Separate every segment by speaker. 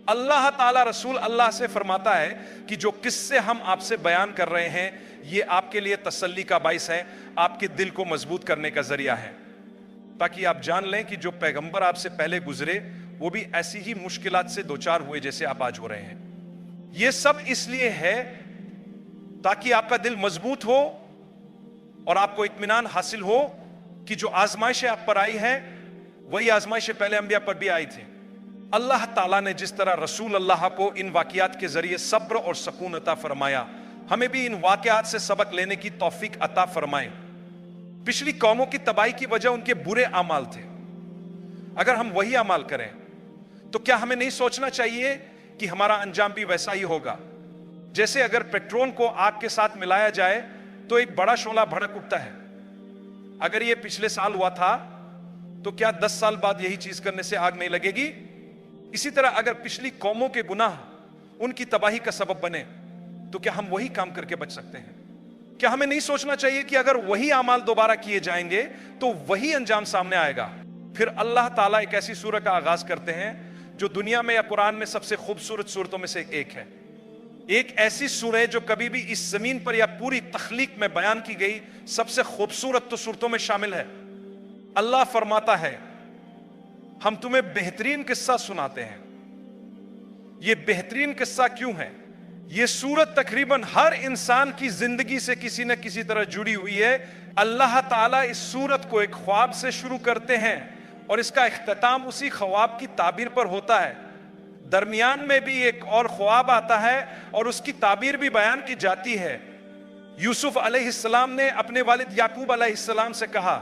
Speaker 1: اللہ تعالیٰ رسول اللہ سے فرماتا ہے کہ جو قصے ہم آپ سے بیان کر رہے ہیں یہ آپ کے لیے تسلی کا باعث ہے، آپ کے دل کو مضبوط کرنے کا ذریعہ ہے، تاکہ آپ جان لیں کہ جو پیغمبر آپ سے پہلے گزرے وہ بھی ایسی ہی مشکلات سے دوچار ہوئے جیسے آپ آج ہو رہے ہیں۔ یہ سب اس لیے ہے تاکہ آپ کا دل مضبوط ہو اور آپ کو اطمینان حاصل ہو کہ جو آزمائشیں آپ پر آئی ہیں وہی آزمائشیں پہلے انبیاء پر بھی آئی تھی۔ اللہ تعالیٰ نے جس طرح رسول اللہ کو ان واقعات کے ذریعے صبر اور سکون عطا فرمایا، ہمیں بھی ان واقعات سے سبق لینے کی توفیق عطا فرمائے۔ پچھلی قوموں کی تباہی کی وجہ ان کے برے اعمال تھے، اگر ہم وہی اعمال کریں تو کیا ہمیں نہیں سوچنا چاہیے کہ ہمارا انجام بھی ویسا ہی ہوگا؟ جیسے اگر پیٹرول کو آگ کے ساتھ ملایا جائے تو ایک بڑا شعلہ بھڑک اٹھتا ہے، اگر یہ پچھلے سال ہوا تھا تو کیا 10 سال بعد یہی چیز کرنے سے آگ نہیں لگے گی؟ اسی طرح اگر پچھلی قوموں کے گناہ ان کی تباہی کا سبب بنے تو کیا ہم وہی کام کر کے بچ سکتے ہیں؟ کیا ہمیں نہیں سوچنا چاہیے کہ اگر وہی اعمال دوبارہ کیے جائیں گے تو وہی انجام سامنے آئے گا؟ پھر اللہ تعالیٰ ایک ایسی سورہ کا آغاز کرتے ہیں جو دنیا میں یا قرآن میں سب سے خوبصورت سورتوں میں سے ایک ہے، ایک ایسی سورہ جو کبھی بھی اس زمین پر یا پوری تخلیق میں بیان کی گئی سب سے خوبصورت تو سورتوں میں شامل ہے۔ اللہ فرماتا ہے ہم تمہیں بہترین قصہ سناتے ہیں۔ یہ بہترین قصہ کیوں ہے؟ یہ سورت تقریباً ہر انسان کی زندگی سے کسی نہ کسی طرح جڑی ہوئی ہے۔ اللہ تعالیٰ اس سورت کو ایک خواب سے شروع کرتے ہیں اور اس کا اختتام اسی خواب کی تعبیر پر ہوتا ہے۔ درمیان میں بھی ایک اور خواب آتا ہے اور اس کی تعبیر بھی بیان کی جاتی ہے۔ یوسف علیہ السلام نے اپنے والد یعقوب علیہ السلام سے کہا،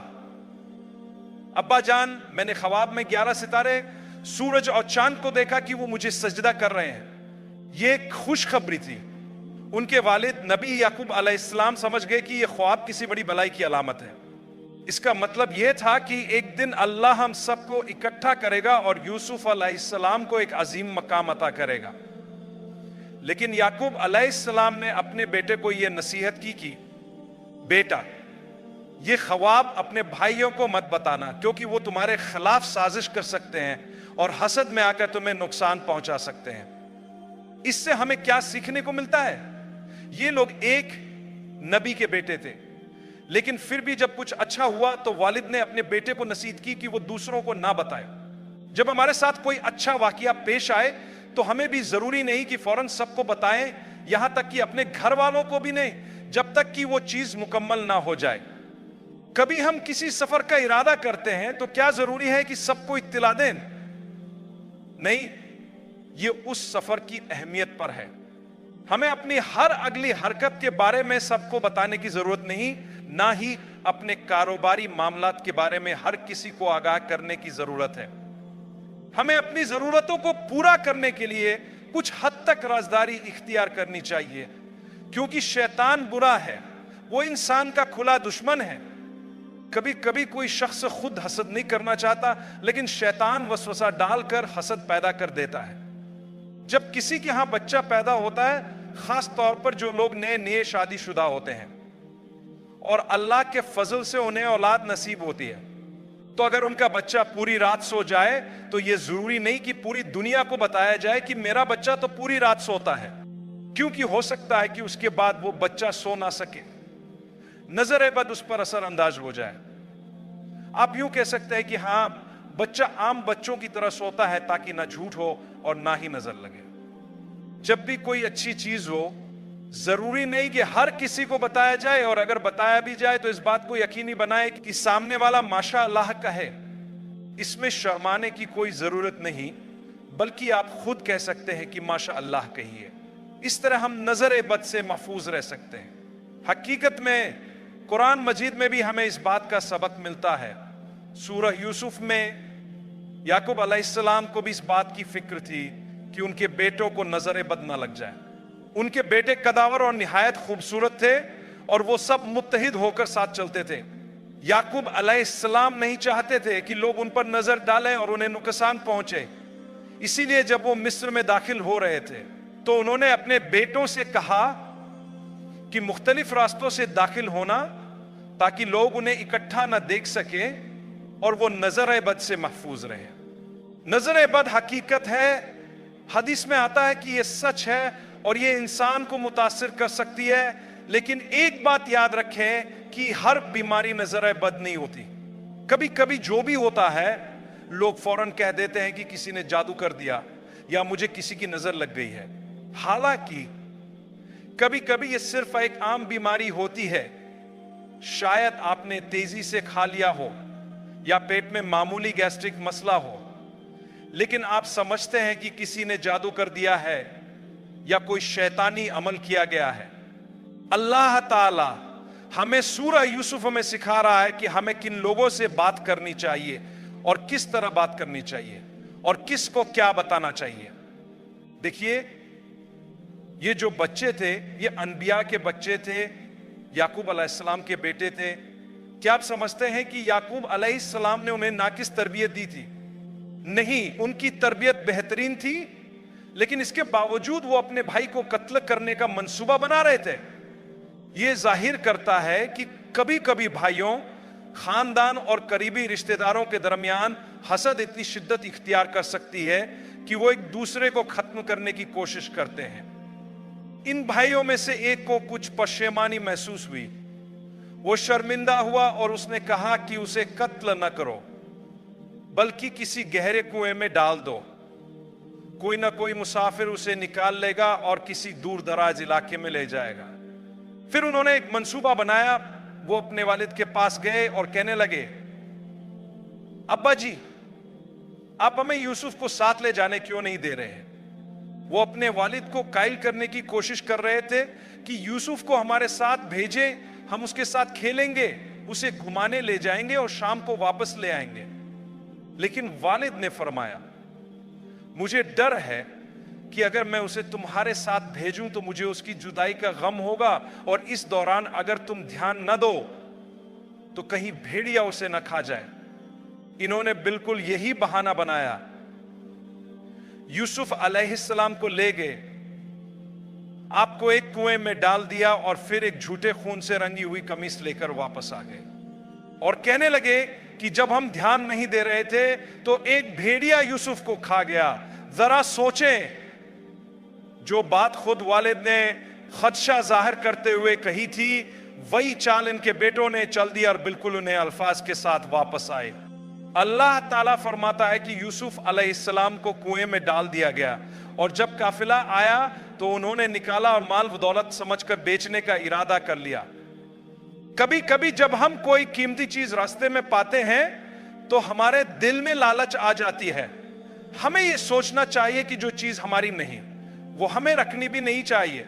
Speaker 1: ابا جان میں نے خواب میں 11 ستارے، سورج اور چاند کو دیکھا کہ وہ مجھے سجدہ کر رہے ہیں۔ یہ ایک خوشخبری تھی۔ ان کے والد نبی یعقوب علیہ السلام سمجھ گئے کہ یہ خواب کسی بڑی بلائی کی علامت ہے۔ اس کا مطلب یہ تھا کہ ایک دن اللہ ہم سب کو اکٹھا کرے گا اور یوسف علیہ السلام کو ایک عظیم مقام عطا کرے گا۔ لیکن یعقوب علیہ السلام نے اپنے بیٹے کو یہ نصیحت کی کہ بیٹا یہ خواب اپنے بھائیوں کو مت بتانا، کیونکہ وہ تمہارے خلاف سازش کر سکتے ہیں اور حسد میں آ کر تمہیں نقصان پہنچا سکتے ہیں۔ اس سے ہمیں کیا سیکھنے کو ملتا ہے؟ یہ لوگ ایک نبی کے بیٹے تھے، لیکن پھر بھی جب کچھ اچھا ہوا تو والد نے اپنے بیٹے کو نصیحت کی کہ وہ دوسروں کو نہ بتائے۔ جب ہمارے ساتھ کوئی اچھا واقعہ پیش آئے تو ہمیں بھی ضروری نہیں کہ فوراً سب کو بتائیں، یہاں تک کہ اپنے گھر والوں کو بھی نہیں، جب تک کہ وہ چیز مکمل نہ ہو جائے۔ کبھی ہم کسی سفر کا ارادہ کرتے ہیں تو کیا ضروری ہے کہ سب کو اطلاع دیں؟ نہیں، یہ اس سفر کی اہمیت پر ہے۔ ہمیں اپنی ہر اگلی حرکت کے بارے میں سب کو بتانے کی ضرورت نہیں، نہ ہی اپنے کاروباری معاملات کے بارے میں ہر کسی کو آگاہ کرنے کی ضرورت ہے۔ ہمیں اپنی ضرورتوں کو پورا کرنے کے لیے کچھ حد تک رازداری اختیار کرنی چاہیے، کیونکہ شیطان برا ہے، وہ انسان کا کھلا دشمن ہے۔ کبھی کبھی کوئی شخص خود حسد نہیں کرنا چاہتا، لیکن شیطان وسوسہ ڈال کر حسد پیدا کر دیتا ہے۔ جب کسی کے ہاں بچہ پیدا ہوتا ہے، خاص طور پر جو لوگ نئے شادی شدہ ہوتے ہیں اور اللہ کے فضل سے انہیں اولاد نصیب ہوتی ہے، تو اگر ان کا بچہ پوری رات سو جائے تو یہ ضروری نہیں کہ پوری دنیا کو بتایا جائے کہ میرا بچہ تو پوری رات سوتا ہے، کیونکہ ہو سکتا ہے کہ اس کے بعد وہ بچہ سو نہ سکے، نظر بد اس پر اثر انداز ہو جائے۔ آپ یوں کہہ سکتے ہیں کہ ہاں بچہ عام بچوں کی طرح سوتا ہے تاکہ نہ جھوٹ ہو اور نہ ہی نظر لگے۔ جب بھی کوئی اچھی چیز ہو ضروری نہیں کہ ہر کسی کو بتایا جائے، اور اگر بتایا بھی جائے تو اس بات کو یقینی بنائے کہ سامنے والا ماشاء اللہ کہے۔ اس میں شرمانے کی کوئی ضرورت نہیں، بلکہ آپ خود کہہ سکتے ہیں کہ ماشاء اللہ کہیے۔ اس طرح ہم نظر بد سے محفوظ رہ سکتے ہیں۔ حقیقت میں قرآن مجید میں بھی ہمیں اس بات کا سبق ملتا ہے۔ سورہ یوسف میں یعقوب علیہ السلام کو بھی اس بات کی فکر تھی کہ ان کے بیٹوں کو نظر بد نہ لگ جائے۔ ان کے بیٹے قداور اور نہایت خوبصورت تھے اور وہ سب متحد ہو کر ساتھ چلتے تھے۔ یعقوب علیہ السلام نہیں چاہتے تھے کہ لوگ ان پر نظر ڈالیں اور انہیں نقصان پہنچے، اسی لیے جب وہ مصر میں داخل ہو رہے تھے تو انہوں نے اپنے بیٹوں سے کہا کہ مختلف راستوں سے داخل ہونا تاکہ لوگ انہیں اکٹھا نہ دیکھ سکیں اور وہ نظر بد سے محفوظ رہے۔ نظر بد حقیقت ہے حدیث میں آتا ہے کہ یہ سچ ہے اور یہ انسان کو متاثر کر سکتی ہے، لیکن ایک بات یاد رکھیں کہ ہر بیماری میں ذرا بد نہیں ہوتی. کبھی کبھی جو بھی ہوتا ہے لوگ فوراً کہہ دیتے ہیں کہ کسی نے جادو کر دیا یا مجھے کسی کی نظر لگ گئی ہے. حالانکہ کبھی کبھی یہ صرف ایک عام بیماری ہوتی ہے. شاید آپ نے تیزی سے کھا لیا ہو یا پیٹ میں معمولی گیسٹرک مسئلہ ہو، لیکن آپ سمجھتے ہیں کہ کسی نے جادو کر دیا ہے یا کوئی شیطانی عمل کیا گیا ہے. اللہ تعالی ہمیں سورہ یوسف میں سکھا رہا ہے کہ ہمیں کن لوگوں سے بات کرنی چاہیے اور کس طرح بات کرنی چاہیے اور کس کو کیا بتانا چاہیے. دیکھیے، یہ جو بچے تھے یہ انبیاء کے بچے تھے، یعقوب علیہ السلام کے بیٹے تھے. کیا آپ سمجھتے ہیں کہ یعقوب علیہ السلام نے انہیں ناقص تربیت دی تھی؟ نہیں، ان کی تربیت بہترین تھی، لیکن اس کے باوجود وہ اپنے بھائی کو قتل کرنے کا منصوبہ بنا رہے تھے. یہ ظاہر کرتا ہے کہ کبھی کبھی بھائیوں، خاندان اور قریبی رشتہ داروں کے درمیان حسد اتنی شدت اختیار کر سکتی ہے کہ وہ ایک دوسرے کو ختم کرنے کی کوشش کرتے ہیں. ان بھائیوں میں سے ایک کو کچھ پشیمانی محسوس ہوئی. وہ شرمندہ ہوا اور اس نے کہا کہ اسے قتل نہ کرو بلکہ کسی گہرے کنویں میں ڈال دو. کوئی نہ کوئی مسافر اسے نکال لے گا اور کسی دور دراز علاقے میں لے جائے گا. پھر انہوں نے ایک منصوبہ بنایا. وہ اپنے والد کے پاس گئے اور کہنے لگے، ابا جی، آپ ہمیں یوسف کو ساتھ لے جانے کیوں نہیں دے رہے ہیں؟ وہ اپنے والد کو قائل کرنے کی کوشش کر رہے تھے کہ یوسف کو ہمارے ساتھ بھیجیں، ہم اس کے ساتھ کھیلیں گے، اسے گھمانے لے جائیں گے اور شام کو واپس لے آئیں گے. لیکن والد نے فرمایا، مجھے ڈر ہے کہ اگر میں اسے تمہارے ساتھ بھیجوں تو مجھے اس کی جدائی کا غم ہوگا، اور اس دوران اگر تم دھیان نہ دو تو کہیں بھیڑیا اسے نہ کھا جائے. انہوں نے بالکل یہی بہانہ بنایا. یوسف علیہ السلام کو لے گئے، آپ کو ایک کنویں میں ڈال دیا اور پھر ایک جھوٹے خون سے رنگی ہوئی قمیص لے کر واپس آ گئے اور کہنے لگے کہ جب ہم دھیان نہیں دے رہے تھے تو ایک بھیڑیا یوسف کو کھا گیا. ذرا سوچیں، جو بات خود والد نے خدشہ ظاہر کرتے ہوئے کہی تھی وہی چال ان کے بیٹوں نے چل دی اور بالکل انہیں الفاظ کے ساتھ واپس آئے. اللہ تعالیٰ فرماتا ہے کہ یوسف علیہ السلام کو کنویں میں ڈال دیا گیا، اور جب قافلہ آیا تو انہوں نے نکالا اور مال و دولت سمجھ کر بیچنے کا ارادہ کر لیا. کبھی کبھی جب ہم کوئی قیمتی چیز راستے میں پاتے ہیں تو ہمارے دل میں لالچ آ جاتی ہے. ہمیں یہ سوچنا چاہیے کہ جو چیز ہماری نہیں وہ ہمیں رکھنی بھی نہیں چاہیے.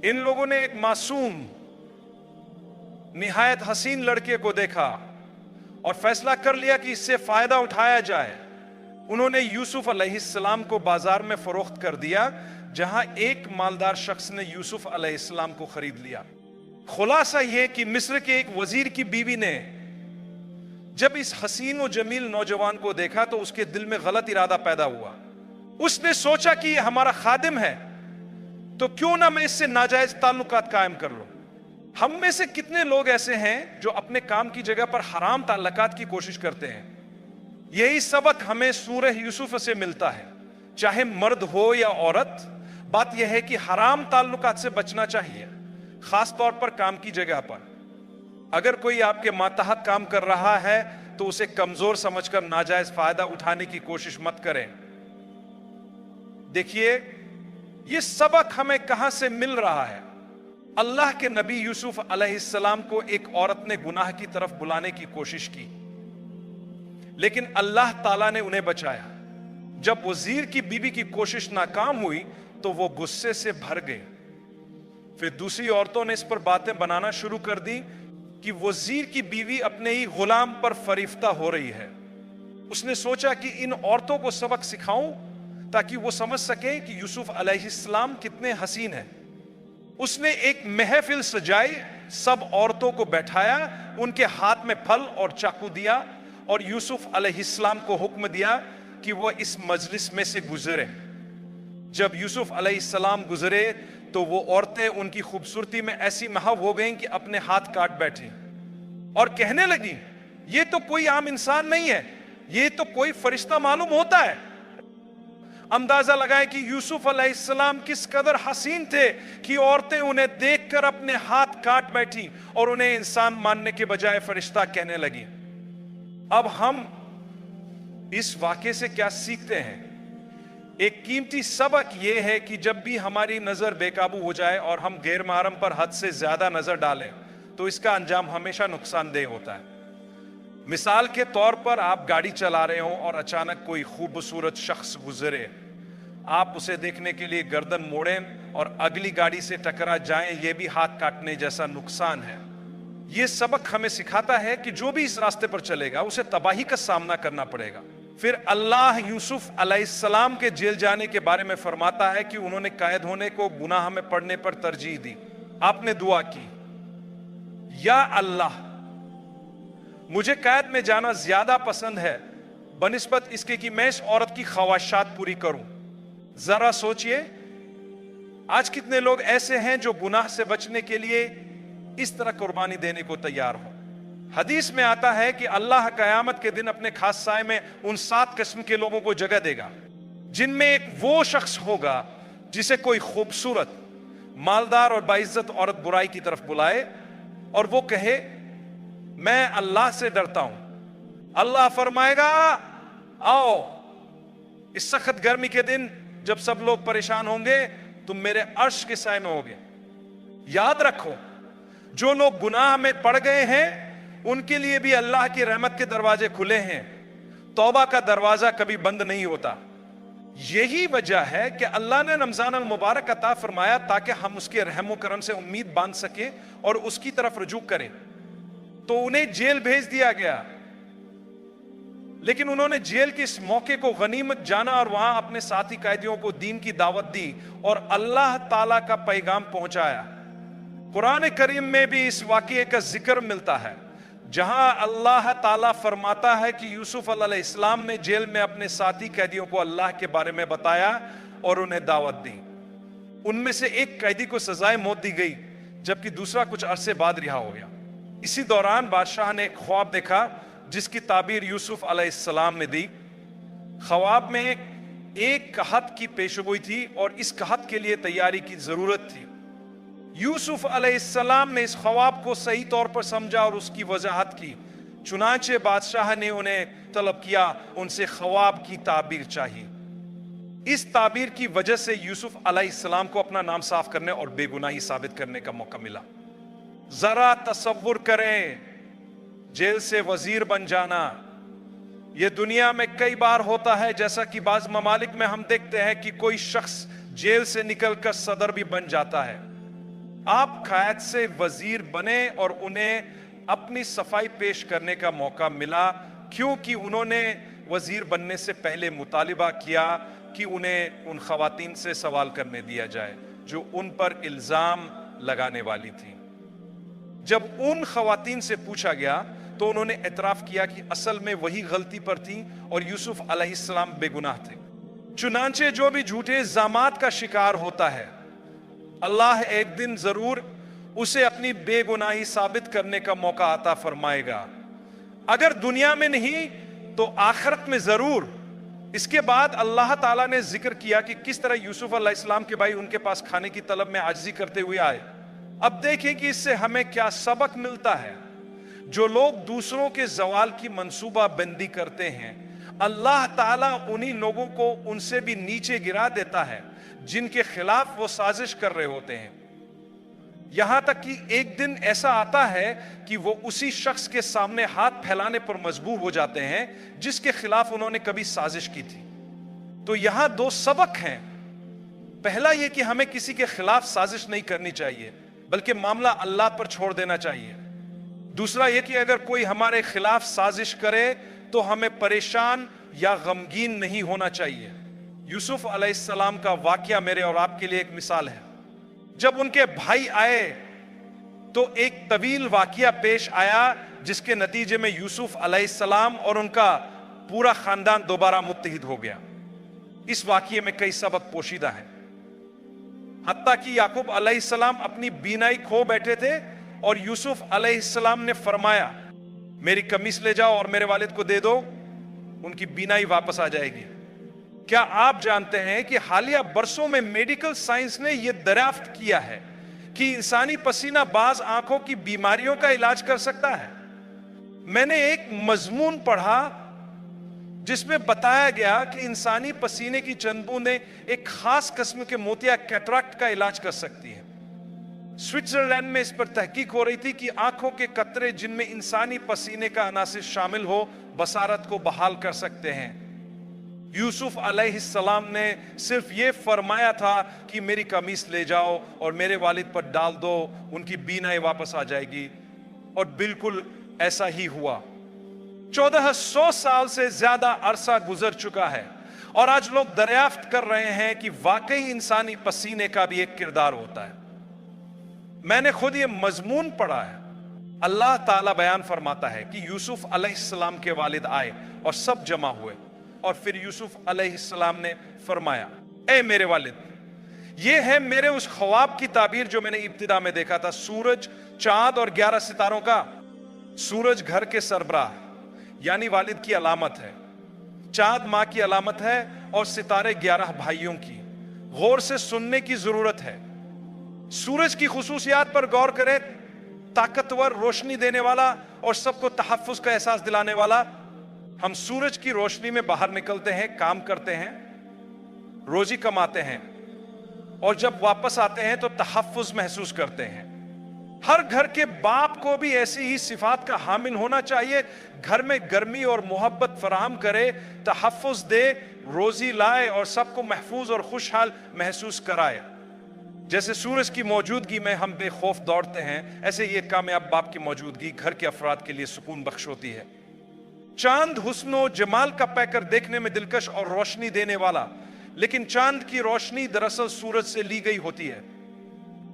Speaker 1: ان لوگوں نے ایک معصوم نہایت حسین لڑکے کو دیکھا اور فیصلہ کر لیا کہ اس سے فائدہ اٹھایا جائے. انہوں نے یوسف علیہ السلام کو بازار میں فروخت کر دیا، جہاں ایک مالدار شخص نے یوسف علیہ السلام کو خرید لیا. خلاصہ یہ کہ مصر کے ایک وزیر کی بیوی نے جب اس حسین و جمیل نوجوان کو دیکھا تو اس کے دل میں غلط ارادہ پیدا ہوا. اس نے سوچا کہ یہ ہمارا خادم ہے تو کیوں نہ میں اس سے ناجائز تعلقات قائم کر لوں. ہم میں سے کتنے لوگ ایسے ہیں جو اپنے کام کی جگہ پر حرام تعلقات کی کوشش کرتے ہیں. یہی سبق ہمیں سورہ یوسف سے ملتا ہے، چاہے مرد ہو یا عورت. بات یہ ہے کہ حرام تعلقات سے بچنا چاہیے، خاص طور پر کام کی جگہ پر. اگر کوئی آپ کے ماتحت کام کر رہا ہے تو اسے کمزور سمجھ کر ناجائز فائدہ اٹھانے کی کوشش مت کریں. دیکھیے، یہ سبق ہمیں کہاں سے مل رہا ہے. اللہ کے نبی یوسف علیہ السلام کو ایک عورت نے گناہ کی طرف بلانے کی کوشش کی، لیکن اللہ تعالیٰ نے انہیں بچایا. جب وزیر کی بیوی کی کوشش ناکام ہوئی تو وہ غصے سے بھر گئے. پھر دوسری عورتوں نے اس پر باتیں بنانا شروع کر دی کہ وزیر کی بیوی اپنے ہی غلام پر فریفتہ ہو رہی ہے. اس نے سوچا کہ ان عورتوں کو سبق سکھاؤں تاکہ وہ سمجھ سکیں کہ یوسف علیہ السلام کتنے حسین ہیں. اس نے ایک محفل سجائی، سب عورتوں کو بیٹھایا، ان کے ہاتھ میں پھل اور چاقو دیا اور یوسف علیہ السلام کو حکم دیا کہ وہ اس مجلس میں سے گزرے. جب یوسف علیہ السلام گزرے تو وہ عورتیں ان کی خوبصورتی میں ایسی محو ہو گئیں کہ اپنے ہاتھ کاٹ بیٹھی اور کہنے لگی، یہ تو کوئی عام انسان نہیں ہے، یہ تو کوئی فرشتہ معلوم ہوتا ہے. اندازہ لگائیں کہ یوسف علیہ السلام کس قدر حسین تھے کہ عورتیں انہیں دیکھ کر اپنے ہاتھ کاٹ بیٹھی اور انہیں انسان ماننے کے بجائے فرشتہ کہنے لگی۔ اب ہم اس واقعے سے کیا سیکھتے ہیں؟ ایک قیمتی سبق یہ ہے کہ جب بھی ہماری نظر بے قابو ہو جائے اور ہم غیر محرم پر حد سے زیادہ نظر ڈالیں تو اس کا انجام ہمیشہ نقصان دہ ہوتا ہے۔ مثال کے طور پر آپ گاڑی چلا رہے ہوں اور اچانک کوئی خوبصورت شخص گزرے، آپ اسے دیکھنے کے لیے گردن موڑیں اور اگلی گاڑی سے ٹکرا جائیں، یہ بھی ہاتھ کاٹنے جیسا نقصان ہے۔ یہ سبق ہمیں سکھاتا ہے کہ جو بھی اس راستے پر چلے گا اسے تباہی کا سامنا کرنا پڑے گا۔ پھر اللہ یوسف علیہ السلام کے جیل جانے کے بارے میں فرماتا ہے کہ انہوں نے قید ہونے کو گناہ میں پڑنے پر ترجیح دی۔ آپ نے دعا کی، یا اللہ مجھے قید میں جانا زیادہ پسند ہے بنسبت اس کے کہ میں اس عورت کی خواہشات پوری کروں۔ ذرا سوچئے آج کتنے لوگ ایسے ہیں جو گناہ سے بچنے کے لیے اس طرح قربانی دینے کو تیار ہو۔ حدیث میں آتا ہے کہ اللہ قیامت کے دن اپنے خاص سائے میں ان 7 قسم کے لوگوں کو جگہ دے گا، جن میں ایک وہ شخص ہوگا جسے کوئی خوبصورت، مالدار اور باعزت عورت برائی کی طرف بلائے اور وہ کہے میں اللہ سے ڈرتا ہوں۔ اللہ فرمائے گا آؤ، اس سخت گرمی کے دن جب سب لوگ پریشان ہوں گے تم میرے عرش کے سائے میں ہوگے۔ یاد رکھو جو لوگ گناہ میں پڑ گئے ہیں ان کے لیے بھی اللہ کی رحمت کے دروازے کھلے ہیں، توبہ کا دروازہ کبھی بند نہیں ہوتا۔ یہی وجہ ہے کہ اللہ نے رمضان المبارک عطا فرمایا تاکہ ہم اس کے رحم و کرم سے امید باندھ سکیں اور اس کی طرف رجوع کریں۔ تو انہیں جیل بھیج دیا گیا، لیکن انہوں نے جیل کے اس موقع کو غنیمت جانا اور وہاں اپنے ساتھی قیدیوں کو دین کی دعوت دی اور اللہ تعالیٰ کا پیغام پہنچایا۔ قرآن کریم میں بھی اس واقعے کا ذکر ملتا ہے جہاں اللہ تعالیٰ فرماتا ہے کہ یوسف علیہ السلام نے جیل میں اپنے ساتھی قیدیوں کو اللہ کے بارے میں بتایا اور انہیں دعوت دی۔ ان میں سے ایک قیدی کو سزائے موت دی گئی جبکہ دوسرا کچھ عرصے بعد رہا ہو گیا۔ اسی دوران بادشاہ نے ایک خواب دیکھا جس کی تعبیر یوسف علیہ السلام نے دی۔ خواب میں ایک قحط کی پیشگوئی تھی اور اس قحط کے لیے تیاری کی ضرورت تھی۔ یوسف علیہ السلام نے اس خواب کو صحیح طور پر سمجھا اور اس کی وضاحت کی، چنانچہ بادشاہ نے انہیں طلب کیا، ان سے خواب کی تعبیر چاہیے۔ اس تعبیر کی وجہ سے یوسف علیہ السلام کو اپنا نام صاف کرنے اور بے گناہی ثابت کرنے کا موقع ملا۔ ذرا تصور کریں جیل سے وزیر بن جانا، یہ دنیا میں کئی بار ہوتا ہے، جیسا کہ بعض ممالک میں ہم دیکھتے ہیں کہ کوئی شخص جیل سے نکل کر صدر بھی بن جاتا ہے۔ آپ قید سے وزیر بنے اور انہیں اپنی صفائی پیش کرنے کا موقع ملا کیونکہ انہوں نے وزیر بننے سے پہلے مطالبہ کیا کہ انہیں ان خواتین سے سوال کرنے دیا جائے جو ان پر الزام لگانے والی تھیں۔ جب ان خواتین سے پوچھا گیا تو انہوں نے اعتراف کیا کہ اصل میں وہی غلطی پر تھیں اور یوسف علیہ السلام بے گناہ تھے۔ چنانچہ جو بھی جھوٹے الزامات کا شکار ہوتا ہے اللہ ایک دن ضرور اسے اپنی بے گناہی ثابت کرنے کا موقع عطا فرمائے گا، اگر دنیا میں نہیں تو آخرت میں ضرور۔ اس کے بعد اللہ تعالیٰ نے ذکر کیا کہ کس طرح یوسف علیہ السلام کے بھائی ان کے پاس کھانے کی طلب میں عاجزی کرتے ہوئے آئے۔ اب دیکھیں کہ اس سے ہمیں کیا سبق ملتا ہے۔ جو لوگ دوسروں کے زوال کی منصوبہ بندی کرتے ہیں اللہ تعالیٰ انہی لوگوں کو ان سے بھی نیچے گرا دیتا ہے جن کے خلاف وہ سازش کر رہے ہوتے ہیں، یہاں تک کہ ایک دن ایسا آتا ہے کہ وہ اسی شخص کے سامنے ہاتھ پھیلانے پر مجبور ہو جاتے ہیں جس کے خلاف انہوں نے کبھی سازش کی تھی۔ تو یہاں 2 سبق ہیں۔ پہلا یہ کہ ہمیں کسی کے خلاف سازش نہیں کرنی چاہیے بلکہ معاملہ اللہ پر چھوڑ دینا چاہیے۔ دوسرا یہ کہ اگر کوئی ہمارے خلاف سازش کرے تو ہمیں پریشان یا غمگین نہیں ہونا چاہیے۔ یوسف علیہ السلام کا واقعہ میرے اور آپ کے لیے ایک مثال ہے۔ جب ان کے بھائی آئے تو ایک طویل واقعہ پیش آیا جس کے نتیجے میں یوسف علیہ السلام اور ان کا پورا خاندان دوبارہ متحد ہو گیا۔ اس واقعے میں کئی سبق پوشیدہ ہیں، حتیٰ کہ یعقوب علیہ السلام اپنی بینائی کھو بیٹھے تھے اور یوسف علیہ السلام نے فرمایا میری قمیص لے جاؤ اور میرے والد کو دے دو، ان کی بینائی واپس آ جائے گی۔ کیا آپ جانتے ہیں کہ حالیہ برسوں میں میڈیکل سائنس نے یہ دریافت کیا ہے کہ انسانی پسینہ بعض آنکھوں کی بیماریوں کا علاج کر سکتا ہے؟ میں نے ایک مضمون پڑھا جس میں بتایا گیا کہ انسانی پسینے کی چند بوندیں ایک خاص قسم کے موتیا کیٹریکٹ کا علاج کر سکتی ہیں۔ سوئٹزرلینڈ میں اس پر تحقیق ہو رہی تھی کہ آنکھوں کے قطرے جن میں انسانی پسینے کا عناصر شامل ہو بصارت کو بحال کر سکتے ہیں۔ یوسف علیہ السلام نے صرف یہ فرمایا تھا کہ میری قمیص لے جاؤ اور میرے والد پر ڈال دو، ان کی بینائی واپس آ جائے گی، اور بالکل ایسا ہی ہوا۔ 1400 سال سے زیادہ عرصہ گزر چکا ہے اور آج لوگ دریافت کر رہے ہیں کہ واقعی انسانی پسینے کا بھی ایک کردار ہوتا ہے۔ میں نے خود یہ مضمون پڑھا ہے۔ اللہ تعالیٰ بیان فرماتا ہے کہ یوسف علیہ السلام کے والد آئے اور سب جمع ہوئے، اور پھر یوسف علیہ السلام نے فرمایا، اے میرے والد، یہ ہے میرے اس خواب کی تعبیر جو میں نے ابتدا میں دیکھا تھا، سورج، چاند اور 11 ستاروں کا۔ سورج گھر کے سربراہ یعنی والد کی علامت ہے، چاند ماں کی علامت ہے، اور ستارے 11 بھائیوں کی۔ غور سے سننے کی ضرورت ہے۔ سورج کی خصوصیات پر غور کریں، طاقتور، روشنی دینے والا اور سب کو تحفظ کا احساس دلانے والا۔ ہم سورج کی روشنی میں باہر نکلتے ہیں، کام کرتے ہیں، روزی کماتے ہیں، اور جب واپس آتے ہیں تو تحفظ محسوس کرتے ہیں۔ ہر گھر کے باپ کو بھی ایسی ہی صفات کا حامل ہونا چاہیے، گھر میں گرمی اور محبت فراہم کرے، تحفظ دے، روزی لائے اور سب کو محفوظ اور خوشحال محسوس کرائے۔ جیسے سورج کی موجودگی میں ہم بے خوف دوڑتے ہیں، ایسے یہ کامیاب باپ کی موجودگی گھر کے افراد کے لیے سکون بخش ہوتی ہے۔ چاند حسن و جمال کا پیکر دیکھنے میں دلکش اور روشنی دینے والا، لیکن چاند کی روشنی دراصل سورج سے لی گئی ہوتی ہے۔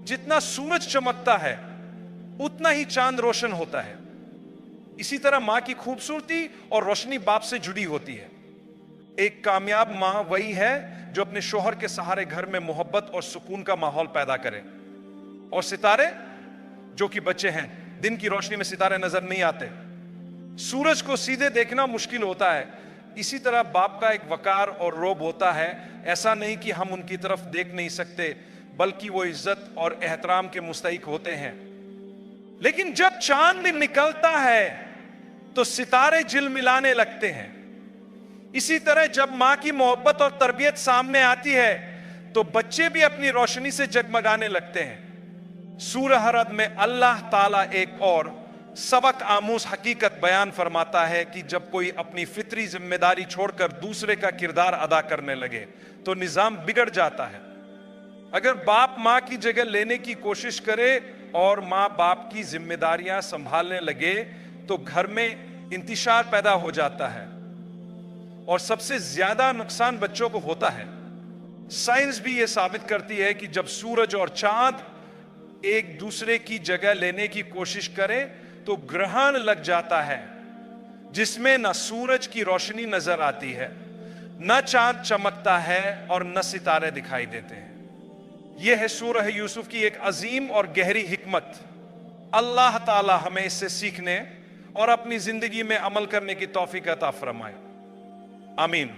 Speaker 1: جتنا سورج چمکتا ہے اتنا ہی چاند روشن ہوتا ہے۔ اسی طرح ماں کی خوبصورتی اور روشنی باپ سے جڑی ہوتی ہے۔ ایک کامیاب ماں وہی ہے جو اپنے شوہر کے سہارے گھر میں محبت اور سکون کا ماحول پیدا کرے۔ اور ستارے جو کہ بچے ہیں، دن کی روشنی میں ستارے نظر نہیں آتے، سورج کو سیدھے دیکھنا مشکل ہوتا ہے۔ اسی طرح باپ کا ایک وقار اور رعب ہوتا ہے، ایسا نہیں کہ ہم ان کی طرف دیکھ نہیں سکتے، بلکہ وہ عزت اور احترام کے مستحق ہوتے ہیں۔ لیکن جب چاند نکلتا ہے تو ستارے جھلملانے لگتے ہیں۔ اسی طرح جب ماں کی محبت اور تربیت سامنے آتی ہے تو بچے بھی اپنی روشنی سے جگمگانے لگتے ہیں۔ سورہ حرد میں اللہ تعالیٰ ایک اور سبق آموز حقیقت بیان فرماتا ہے کہ جب کوئی اپنی فطری ذمہ داری چھوڑ کر دوسرے کا کردار ادا کرنے لگے تو نظام بگڑ جاتا ہے۔ اگر باپ ماں کی جگہ لینے کی کوشش کرے اور ماں باپ کی ذمہ داریاں سنبھالنے لگے تو گھر میں انتشار پیدا ہو جاتا ہے، اور سب سے زیادہ نقصان بچوں کو ہوتا ہے۔ سائنس بھی یہ ثابت کرتی ہے کہ جب سورج اور چاند ایک دوسرے کی جگہ لینے کی کوشش کرے تو گرہن لگ جاتا ہے، جس میں نہ سورج کی روشنی نظر آتی ہے، نہ چاند چمکتا ہے اور نہ ستارے دکھائی دیتے ہیں۔ یہ ہے سورہ یوسف کی ایک عظیم اور گہری حکمت۔ اللہ تعالی ہمیں اس سے سیکھنے اور اپنی زندگی میں عمل کرنے کی توفیق عطا فرمائے۔ آمین۔